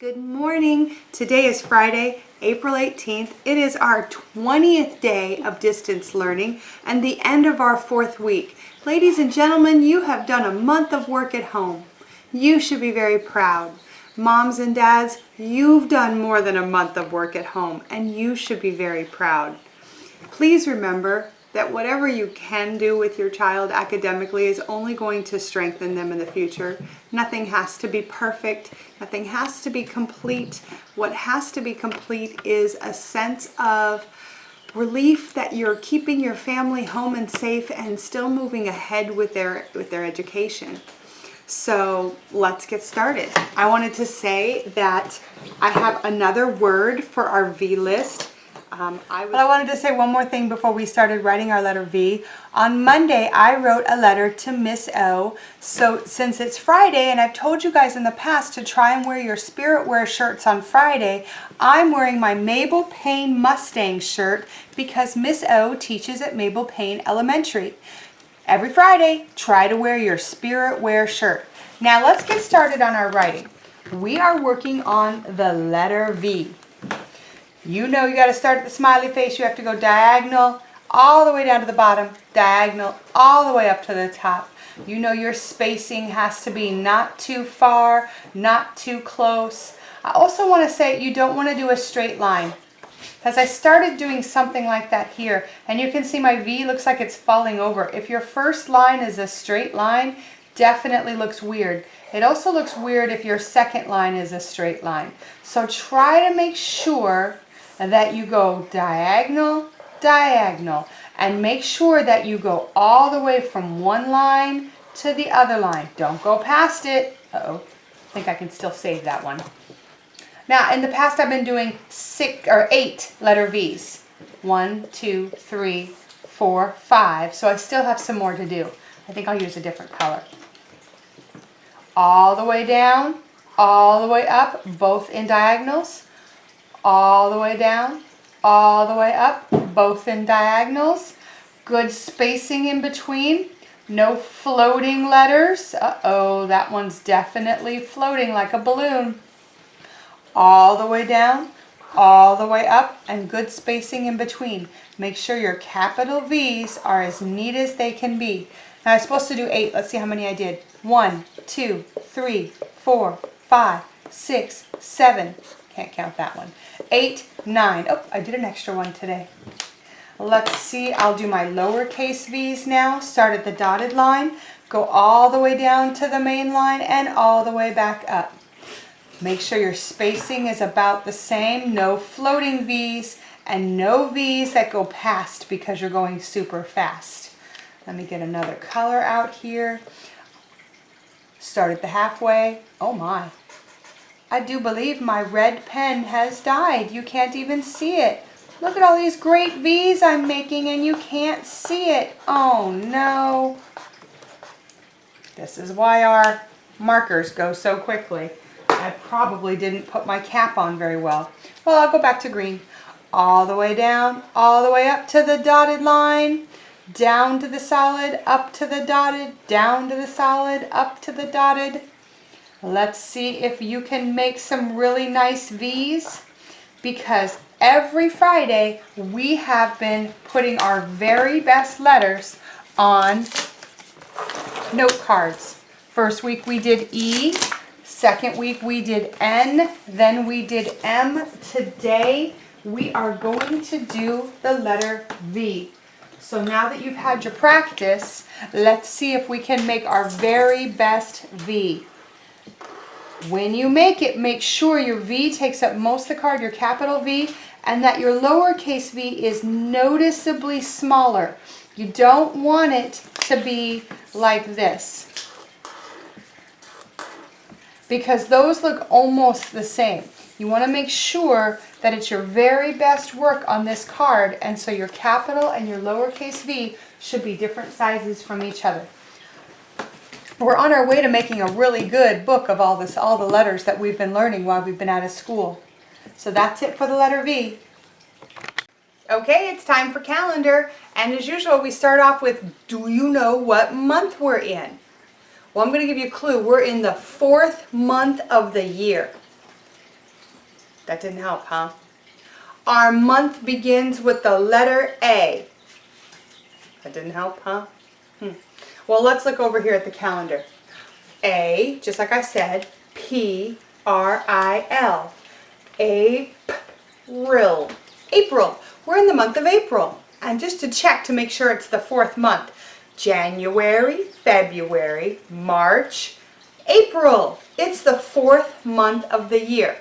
Good morning. Today is Friday, April 18th. It is our 20th day of distance learning and the end of our 4th week. Ladies and gentlemen, you have done a month of work at home. You should be very proud. Moms and dads, you've done more than a month of work at home and you should be very proud. Please remember that whatever you can do with your child academically is only going to strengthen them in the future. Nothing has to be perfect. Nothing has to be complete. What has to be complete is a sense of relief that you're keeping your family home and safe and still moving ahead with their education. So let's get started. I wanted to say that I have another word for our V list. I wanted to say one more thing before we started writing our letter V. On Monday, I wrote a letter to Miss O. So since it's Friday, and I've told you guys in the past to try and wear your Spirit Wear shirts on Friday, I'm wearing my Mabel Payne Mustang shirt because Miss O teaches at Mabel Payne Elementary. Every Friday, try to wear your Spirit Wear shirt. Now let's get started on our writing. We are working on the letter V. You know you got to start at the smiley face. You have to go diagonal all the way down to the bottom, diagonal all the way up to the top. You know your spacing has to be not too far, not too close. I also want to say you don't want to do a straight line, because I started doing something like that here, and you can see my V looks like it's falling over. If your first line is a straight line, definitely looks weird. It also looks weird if your second line is a straight line. So try to make sure that you go diagonal, diagonal, and make sure that you go all the way from one line to the other line. Don't go past it. Uh-oh, I think I can still save that one. Now, in the past, I've been doing 8 letter V's. 1, 2, 3, 4, 5. So I still have some more to do. I think I'll use a different color. All the way down, all the way up, both in diagonals. All the way down, all the way up, both in diagonals. Good spacing in between. No floating letters. Uh-oh, that one's definitely floating like a balloon. All the way down, all the way up, and good spacing in between. Make sure your capital V's are as neat as they can be. Now I'm supposed to do 8. Let's see how many I did. 1, 2, 3, 4, 5, 6, 7. Can't count that one. 8, 9. Oh, I did an extra one today. Let's see. I'll do my lowercase V's now. Start at the dotted line. Go all the way down to the main line and all the way back up. Make sure your spacing is about the same. No floating V's and no V's that go past because you're going super fast. Let me get another color out here. Start at the halfway. Oh my. I do believe my red pen has died. You can't even see it. Look at all these great V's I'm making and you can't see it. Oh no. This is why our markers go so quickly. I probably didn't put my cap on very well. Well, I'll go back to green. All the way down, all the way up to the dotted line, down to the solid, up to the dotted, down to the solid, up to the dotted. Let's see if you can make some really nice V's, because every Friday we have been putting our very best letters on note cards. First week we did E, second week we did N, then we did M. Today we are going to do the letter V. So now that you've had your practice, let's see if we can make our very best V. When you make it, make sure your V takes up most of the card, your capital V, and that your lowercase v is noticeably smaller. You don't want it to be like this, because those look almost the same. You want to make sure that it's your very best work on this card, and so your capital and your lowercase v should be different sizes from each other. We're on our way to making a really good book of all the letters that we've been learning while we've been out of school. So that's it for the letter V. Okay, it's time for calendar. And as usual, we start off with, do you know what month we're in? Well, I'm going to give you a clue. We're in the 4th month of the year. That didn't help, huh? Our month begins with the letter A. That didn't help, huh? Well, let's look over here at the calendar. A, just like I said, P-R-I-L. April. April. We're in the month of April. And just to check to make sure it's the 4th month. January, February, March, April. It's the 4th month of the year.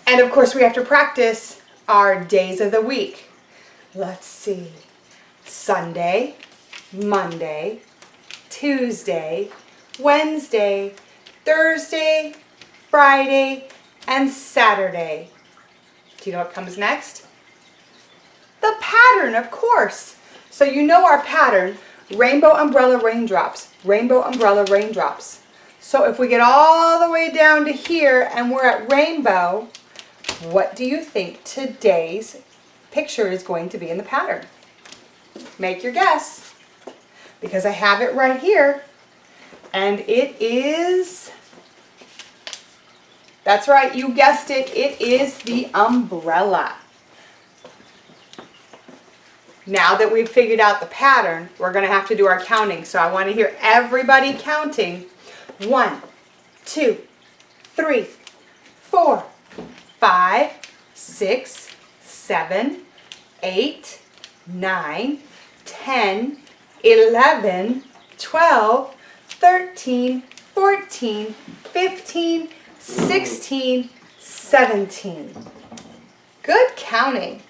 And of course we have to practice our days of the week. Let's see. Sunday, Monday, Tuesday, Wednesday, Thursday, Friday, and Saturday. Do you know what comes next? The pattern, of course. So you know our pattern, rainbow, umbrella, raindrops, rainbow, umbrella, raindrops. So if we get all the way down to here and we're at rainbow, what do you think today's picture is going to be in the pattern? Make your guess, because I have it right here, and it is, that's right, you guessed it, it is the umbrella. Now that we've figured out the pattern, we're going to have to do our counting. So I want to hear everybody counting. 1, 2, 3, 4, 5, 6, 7, 8, 9, 10, 11, 12, 13, 14, 15, 16, 17. Good counting.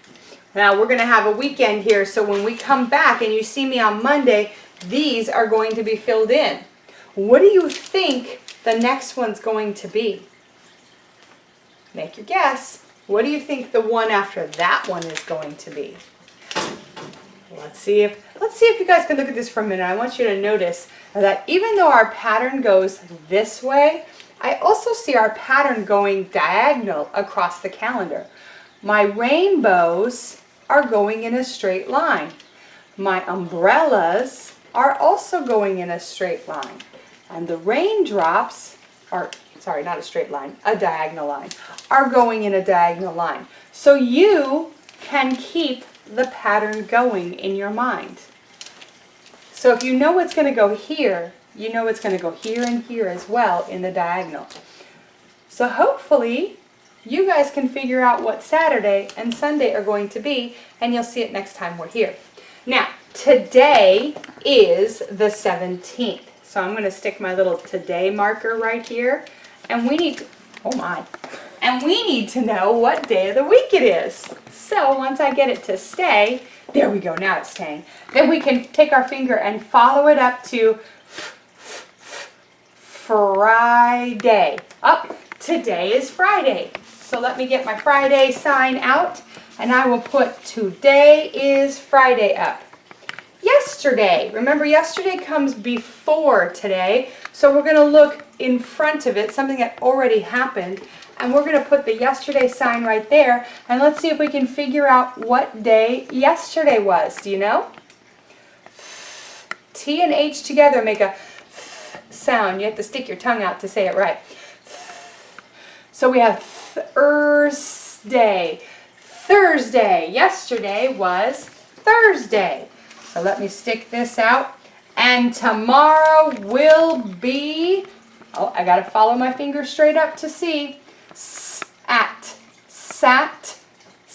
Now we're going to have a weekend here, so when we come back and you see me on Monday, these are going to be filled in. What do you think the next one's going to be? Make your guess. What do you think the one after that one is going to be? Let's see if you guys can look at this for a minute. I want you to notice that even though our pattern goes this way, I also see our pattern going diagonal across the calendar. My rainbows are going in a straight line. My umbrellas are also going in a straight line. And the raindrops are, sorry, not a straight line, a diagonal line, are going in a diagonal line. So you can keep the pattern going in your mind. So if you know it's going to go here, you know it's going to go here and here as well in the diagonal. So hopefully you guys can figure out what Saturday and Sunday are going to be, and you'll see it next time we're here. Now, today is the 17th. So I'm going to stick my little today marker right here, and we need to, oh my, and we need to know what day of the week it is. So once I get it to stay, there we go, now it's staying. Then we can take our finger and follow it up to Friday. Up, today is Friday. So let me get my Friday sign out, and I will put today is Friday up. Yesterday, remember yesterday comes before today, so we're going to look in front of it, something that already happened, and we're going to put the yesterday sign right there, and let's see if we can figure out what day yesterday was. Do you know? T and H together make a sound. You have to stick your tongue out to say it right. So we have Thursday. Thursday. Yesterday was Thursday. So let me stick this out. And tomorrow will be, oh, I got to follow my finger straight up to see.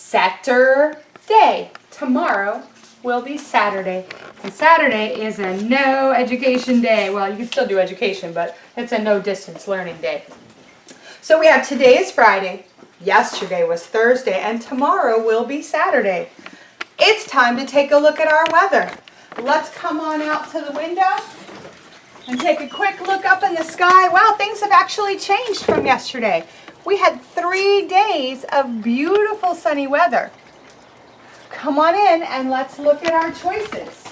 Saturday. Tomorrow will be Saturday. And Saturday is a no education day. Well, you can still do education, but it's a no distance learning day. So we have today is Friday, yesterday was Thursday, and tomorrow will be Saturday. It's time to take a look at our weather. Let's come on out to the window and take a quick look up in the sky. Wow, things have actually changed from yesterday. We had 3 days of beautiful sunny weather. Come on in and let's look at our choices.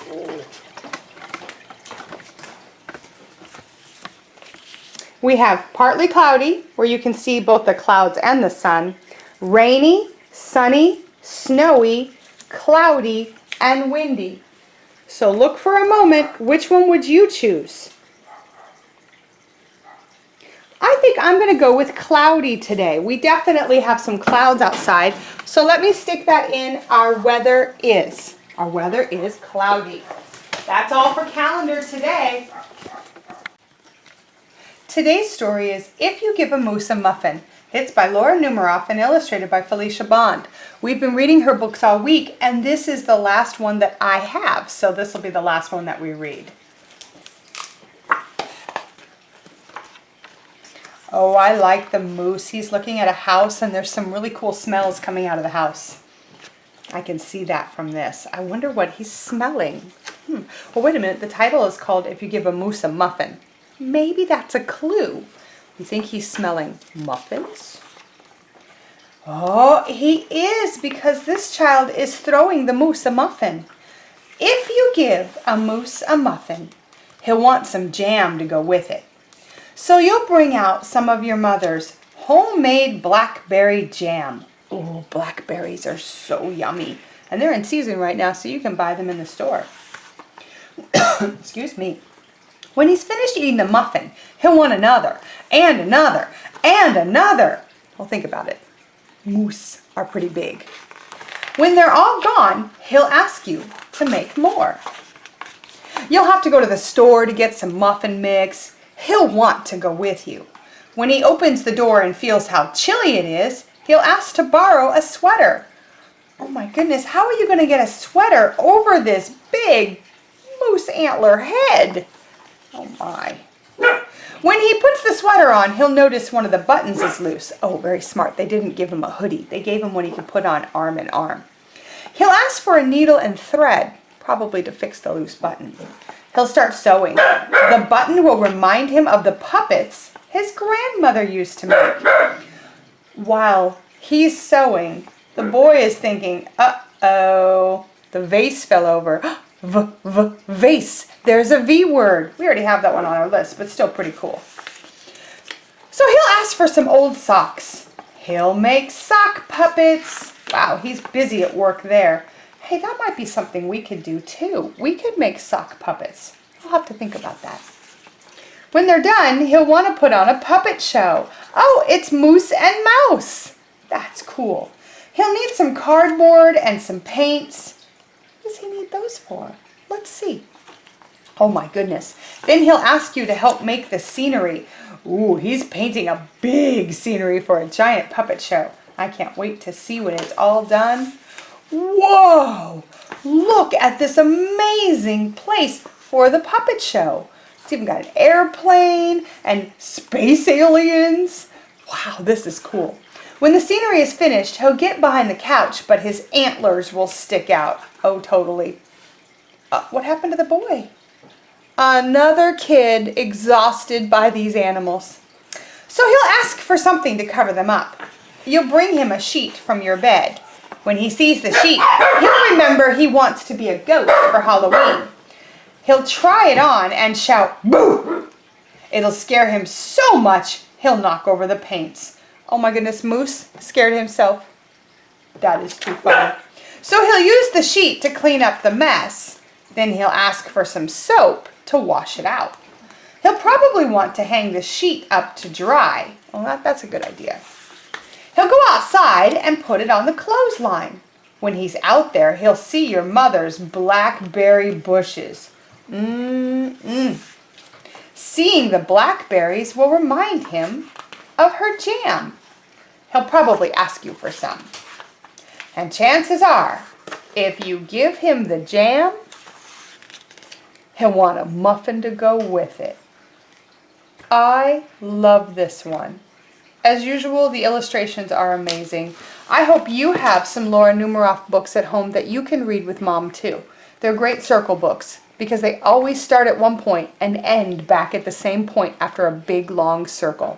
We have partly cloudy, where you can see both the clouds and the sun, rainy, sunny, snowy, cloudy, and windy. So look for a moment, which one would you choose? I think I'm going to go with cloudy today. We definitely have some clouds outside. So let me stick that in our weather is. Our weather is cloudy. That's all for calendar today. Today's story is If You Give a Moose a Muffin. It's by Laura Numeroff and illustrated by Felicia Bond. We've been reading her books all week, and this is the last one that I have. So this will be the last one that we read. Oh, I like the moose. He's looking at a house, and there's some really cool smells coming out of the house. I can see that from this. I wonder what he's smelling. Well, wait a minute. The title is called If You Give a Moose a Muffin. Maybe that's a clue. You think he's smelling muffins? Oh, he is, because this child is throwing the moose a muffin. If you give a moose a muffin, he'll want some jam to go with it. So you'll bring out some of your mother's homemade blackberry jam. Oh, blackberries are so yummy. And they're in season right now, so you can buy them in the store. Excuse me. When he's finished eating the muffin, he'll want another, and another, and another. Well, think about it. Moose are pretty big. When they're all gone, he'll ask you to make more. You'll have to go to the store to get some muffin mix. He'll want to go with you. When he opens the door and feels how chilly it is, he'll ask to borrow a sweater. Oh my goodness, how are you going to get a sweater over this big moose antler head? Oh my. When he puts the sweater on, he'll notice one of the buttons is loose. Oh, very smart. They didn't give him a hoodie. They gave him one he could put on arm in arm. He'll ask for a needle and thread, probably to fix the loose button. He'll start sewing. The button will remind him of the puppets his grandmother used to make. While he's sewing, the boy is thinking, uh-oh, the vase fell over. Vase. There's a V word. We already have that one on our list, but still pretty cool. So he'll ask for some old socks. He'll make sock puppets. Wow, he's busy at work there. Hey, that might be something we could do too. We could make sock puppets. I'll have to think about that. When they're done, he'll want to put on a puppet show. Oh, it's Moose and Mouse. That's cool. He'll need some cardboard and some paints. What does he need those for? Let's see. Oh my goodness. Then he'll ask you to help make the scenery. Ooh, he's painting a big scenery for a giant puppet show. I can't wait to see when it's all done. Whoa! Look at this amazing place for the puppet show. It's even got an airplane and space aliens. Wow, this is cool. When the scenery is finished, he'll get behind the couch, but his antlers will stick out. Oh, totally. What happened to the boy? Another kid exhausted by these animals. So he'll ask for something to cover them up. You'll bring him a sheet from your bed. When he sees the sheet, he'll remember he wants to be a ghost for Halloween. He'll try it on and shout, "Boo!" It'll scare him so much, he'll knock over the paints. Oh my goodness, Moose scared himself. That is too funny. So he'll use the sheet to clean up the mess. Then he'll ask for some soap to wash it out. He'll probably want to hang the sheet up to dry. Well, that's a good idea. He'll go outside and put it on the clothesline. When he's out there, he'll see your mother's blackberry bushes. Seeing the blackberries will remind him of her jam. He'll probably ask you for some. And chances are, if you give him the jam, he'll want a muffin to go with it. I love this one. As usual, the illustrations are amazing. I hope you have some Laura Numeroff books at home that you can read with Mom too. They're great circle books because they always start at one point and end back at the same point after a big long circle.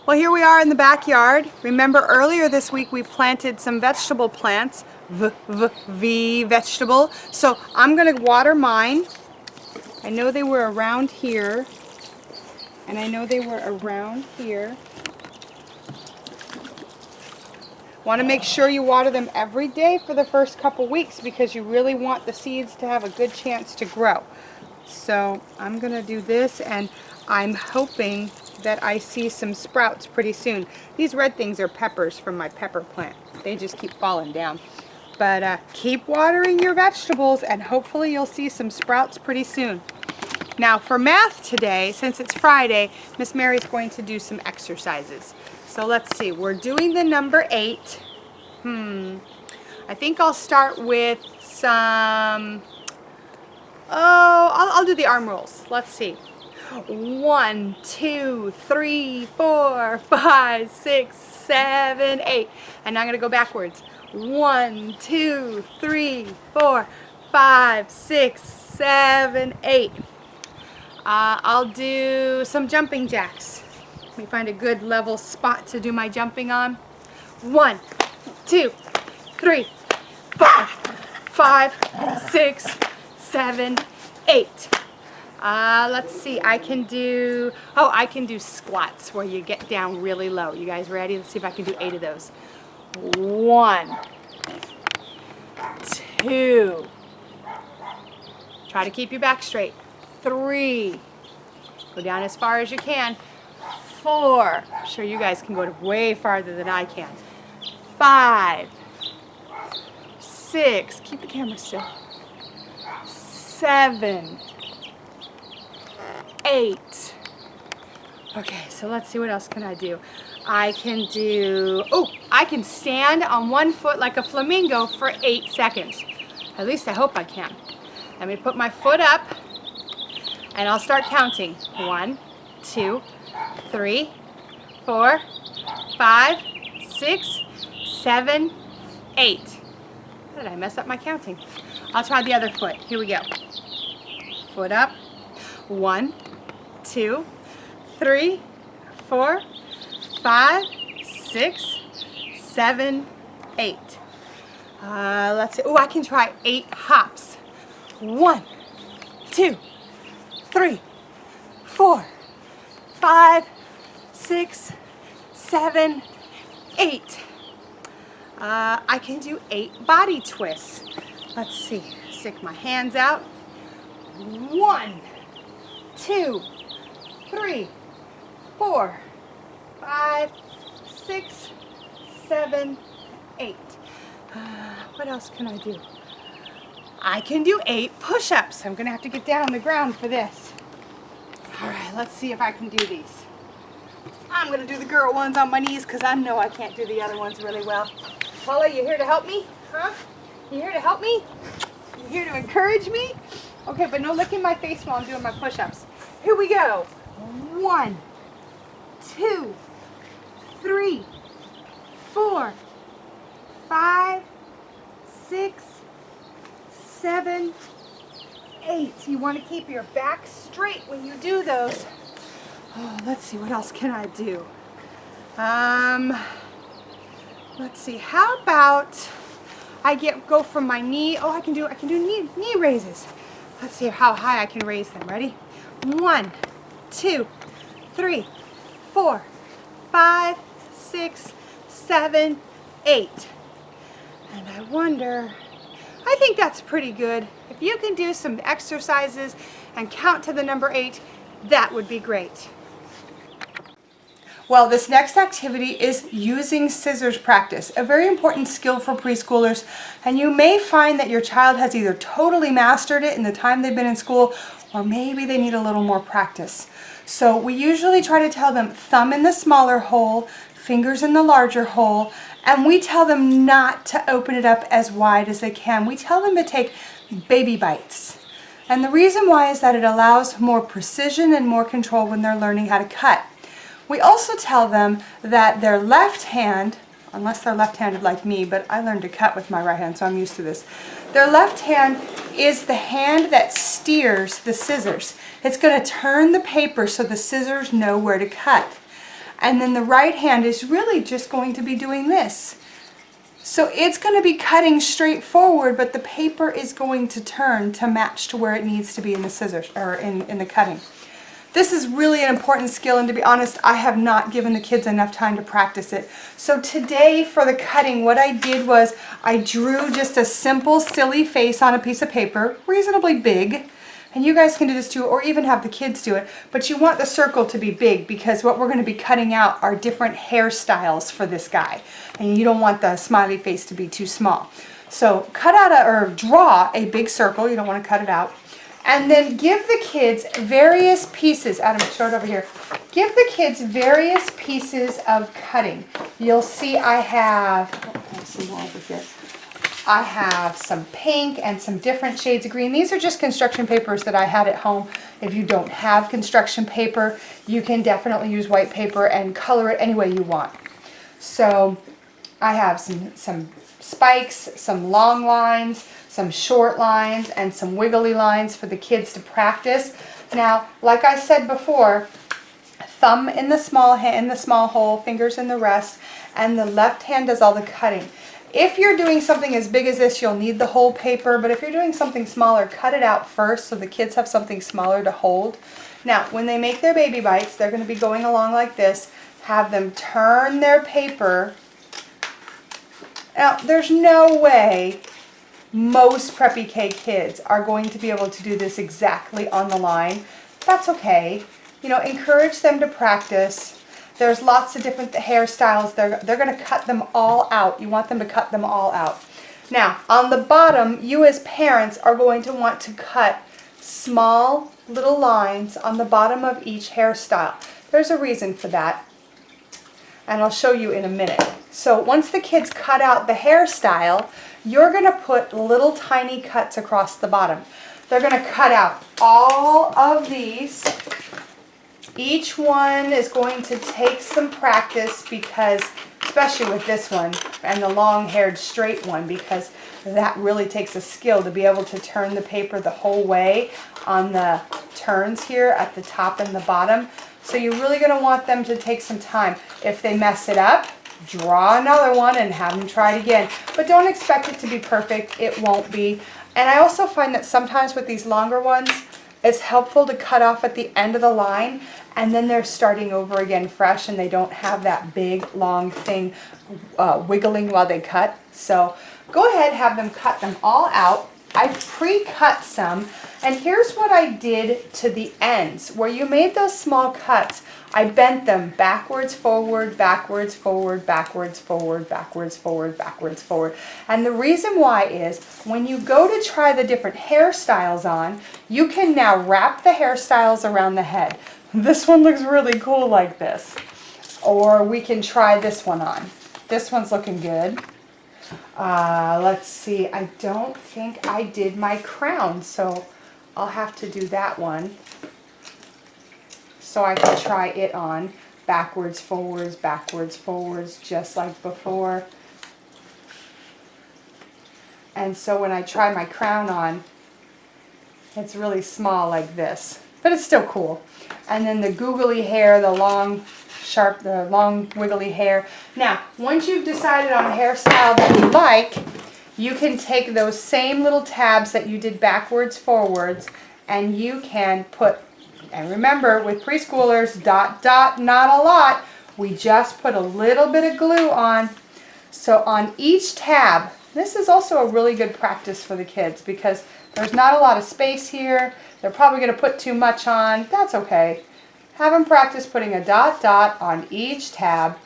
Well, here we are in the backyard. Remember earlier this week we planted some vegetable plants, vegetable. So I'm going to water mine. I know they were around here. And I know they were around here. Want to make sure you water them every day for the first couple weeks because you really want the seeds to have a good chance to grow. So I'm going to do this, and I'm hoping that I see some sprouts pretty soon. These red things are peppers from my pepper plant. They just keep falling down. But keep watering your vegetables and hopefully you'll see some sprouts pretty soon. Now for math today, since it's Friday, Miss Mary's going to do some exercises. So let's see, we're doing the number 8. I think I'll start with some, I'll do the arm rolls. Let's see. 1, 2, 3, 4, 5, 6, 7, 8. And now I'm going to go backwards. 1, 2, 3, 4, 5, 6, 7, 8. I'll do some jumping jacks. Let me find a good level spot to do my jumping on. 1, 2, 3, 4, 5, 6, 7, 8. Let's see, I can do squats where you get down really low. You guys ready? Let's see if I can do 8 of those. 1, 2. Try to keep your back straight. 3. Go down as far as you can. 4. I'm sure you guys can go way farther than I can. 5. 6. Keep the camera still. 7. 8. Okay, so let's see, what else can I do? I can stand on one foot like a flamingo for 8 seconds. At least I hope I can. Let me put my foot up and I'll start counting. 1, 2, 3, 4, 5, 6, 7, 8. How did I mess up my counting? I'll try the other foot. Here we go. Foot up. 1, 2, 3, 4, 5, 6, 7, 8. Let's see. Oh, I can try 8 hops. 1, 2, 3, 4, 5, 6, 7, 8. I can do 8 body twists. Let's see. Stick my hands out. 1, 2, 3, 4, 5, 6, 7, 8. What else can I do? I can do 8 push-ups. I'm going to have to get down on the ground for this. All right, let's see if I can do these. I'm going to do the girl ones on my knees because I know I can't do the other ones really well. Paula, you here to help me? Huh? You here to help me? You here to encourage me? Okay, but no licking my face while I'm doing my push-ups. Here we go. 1, 2, 3, 4, 5, 6, 7, 8. You want to keep your back straight when you do those. Oh, let's see, what else can I do? Let's see, how about I go from my knee. Oh, I can do knee raises. Let's see how high I can raise them. Ready? 1, 2, 3, 4, 5, 6, 7, 8. And I wonder, I think that's pretty good. If you can do some exercises and count to the number 8, that would be great. Well, this next activity is using scissors practice, a very important skill for preschoolers, and you may find that your child has either totally mastered it in the time they've been in school, or maybe they need a little more practice. So we usually try to tell them thumb in the smaller hole, fingers in the larger hole, and we tell them not to open it up as wide as they can. We tell them to take baby bites. And the reason why is that it allows more precision and more control when they're learning how to cut. We also tell them that their left hand, unless they're left-handed like me, but I learned to cut with my right hand, so I'm used to this. Their left hand is the hand that steers the scissors. It's going to turn the paper so the scissors know where to cut. And then the right hand is really just going to be doing this. So it's going to be cutting straight forward, but the paper is going to turn to match to where it needs to be in the scissors, or in the cutting. This is really an important skill, and to be honest, I have not given the kids enough time to practice it. So today for the cutting, what I did was I drew just a simple, silly face on a piece of paper, reasonably big, and you guys can do this too, or even have the kids do it, but you want the circle to be big because what we're going to be cutting out are different hairstyles for this guy, and you don't want the smiley face to be too small. So cut out or draw a big circle. You don't want to cut it out. And then give the kids various pieces. Adam, show it over here. Give the kids various pieces of cutting. You'll see I have, I have some more over here. I have some pink and some different shades of green. These are just construction papers that I had at home. If you don't have construction paper, you can definitely use white paper and color it any way you want. So I have some spikes, some long lines, some short lines, and some wiggly lines for the kids to practice. Now, like I said before, thumb in the small hole, fingers in the rest, and the left hand does all the cutting. If you're doing something as big as this, you'll need the whole paper, but if you're doing something smaller, cut it out first so the kids have something smaller to hold. Now, when they make their baby bites, they're going to be going along like this. Have them turn their paper. Now, there's no way most Preppy K kids are going to be able to do this exactly on the line. That's okay. You know, encourage them to practice. There's lots of different hairstyles. They're going to cut them all out. You want them to cut them all out. Now, on the bottom, you as parents are going to want to cut small little lines on the bottom of each hairstyle. There's a reason for that, and I'll show you in a minute. So once the kids cut out the hairstyle, you're going to put little tiny cuts across the bottom. They're going to cut out all of these. Each one is going to take some practice because, especially with this one and the long-haired straight one, because that really takes a skill to be able to turn the paper the whole way on the turns here at the top and the bottom. So you're really going to want them to take some time. If they mess it up, draw another one and have them try it again. But don't expect it to be perfect. It won't be. And I also find that sometimes with these longer ones, it's helpful to cut off at the end of the line, and then they're starting over again fresh and they don't have that big long thing wiggling while they cut. So go ahead, have them cut them all out. I've pre-cut some, and here's what I did to the ends. Where you made those small cuts, I bent them backwards, forward, backwards, forward, backwards, forward, backwards, forward, backwards, forward. And the reason why is when you go to try the different hairstyles on, you can now wrap the hairstyles around the head. This one looks really cool like this. Or we can try this one on. This one's looking good. Let's see, I don't think I did my crown, so I'll have to do that one so I can try it on. Backwards, forwards, just like before. And so when I try my crown on, it's really small like this, but it's still cool. And then the googly hair, the long wiggly hair. Now, once you've decided on a hairstyle that you like, you can take those same little tabs that you did backwards, forwards, and you can put, and remember with preschoolers, dot, dot, not a lot. We just put a little bit of glue on. So on each tab, this is also a really good practice for the kids because there's not a lot of space here. They're probably going to put too much on. That's okay. Have them practice putting a dot dot on each tab,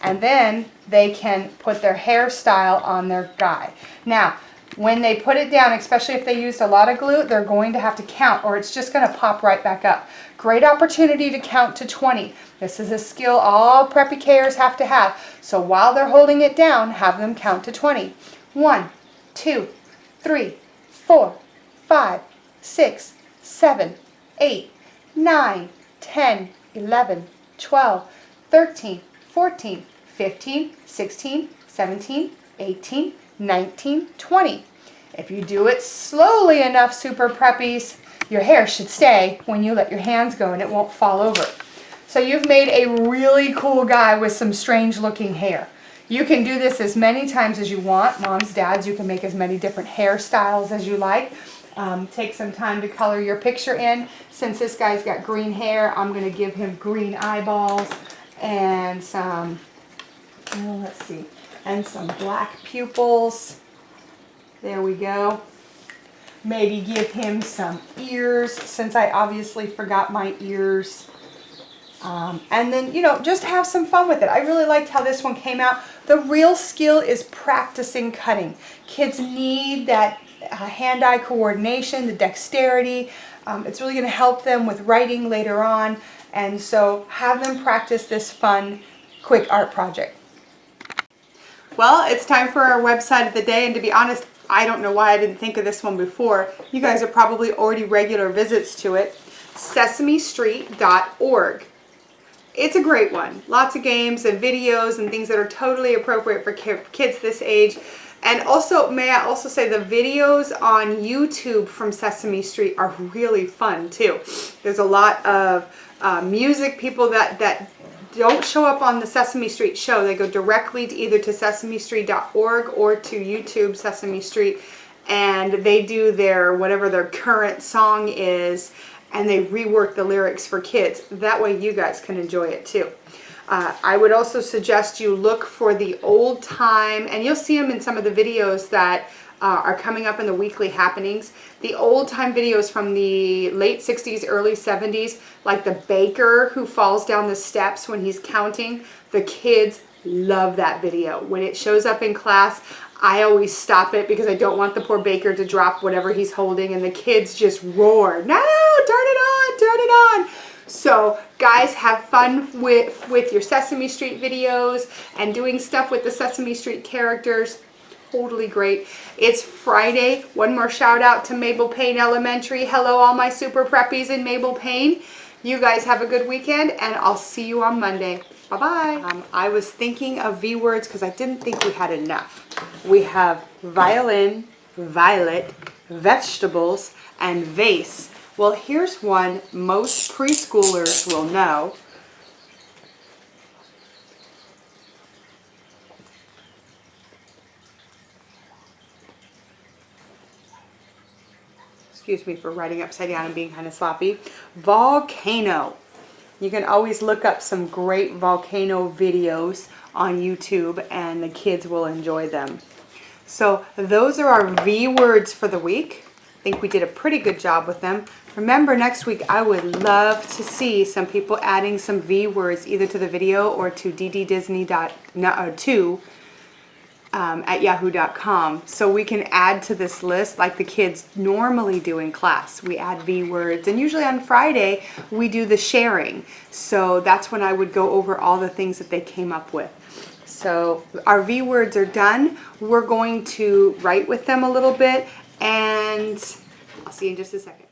and then they can put their hairstyle on their guy. Now, when they put it down, especially if they used a lot of glue, they're going to have to count or it's just going to pop right back up. Great opportunity to count to 20. This is a skill all Preppy K'ers have to have. So while they're holding it down, have them count to 20. 1, 2, 3, 4, 5, 6, 7, 8, 9, 10, 11, 12, 13, 14, 15, 16, 17, 18, 19, 20. If you do it slowly enough, Super Preppies, your hair should stay when you let your hands go and it won't fall over. So you've made a really cool guy with some strange looking hair. You can do this as many times as you want. Moms, dads, you can make as many different hairstyles as you like. Take some time to color your picture in. Since this guy's got green hair, I'm going to give him green eyeballs and some, let's see, and some black pupils. There we go. Maybe give him some ears, since I obviously forgot my ears. And then, you know, just have some fun with it. I really liked how this one came out. The real skill is practicing cutting. Kids need that hand-eye coordination, the dexterity. It's really going to help them with writing later on. And so have them practice this fun, quick art project. Well, it's time for our website of the day. And to be honest, I don't know why I didn't think of this one before. You guys are probably already regular visits to it. SesameStreet.org. It's a great one. Lots of games and videos and things that are totally appropriate for kids this age. And also, may I also say, the videos on YouTube from Sesame Street are really fun too. There's a lot of music, people that don't show up on the Sesame Street show. They go directly to either to sesamestreet.org or to YouTube Sesame Street, and they do their, whatever their current song is, and they rework the lyrics for kids. That way you guys can enjoy it too. I would also suggest you look for the old time, and you'll see them in some of the videos that are coming up in the weekly happenings. The old time videos from the late 60s, early 70s, like the baker who falls down the steps when he's counting. The kids love that video. When it shows up in class, I always stop it because I don't want the poor baker to drop whatever he's holding, and the kids just roar, "No, turn it on, turn it on." So guys, have fun with your Sesame Street videos and doing stuff with the Sesame Street characters. Totally great. It's Friday. One more shout out to Mabel Payne Elementary. Hello all my super preppies in Mabel Payne. You guys have a good weekend, and I'll see you on Monday. Bye-bye. I was thinking of V words because I didn't think we had enough. We have violin, violet, vegetables, and vase. Well, here's one most preschoolers will know. Excuse me for writing upside down and being kind of sloppy. Volcano. You can always look up some great volcano videos on YouTube, and the kids will enjoy them. So those are our V words for the week. I think we did a pretty good job with them. Remember, next week I would love to see some people adding some V words either to the video or to at yahoo.com, so we can add to this list like the kids normally do in class. We add V words, and usually on Friday we do the sharing. So that's when I would go over all the things that they came up with. So our V words are done. We're going to write with them a little bit, and I'll see you in just a second.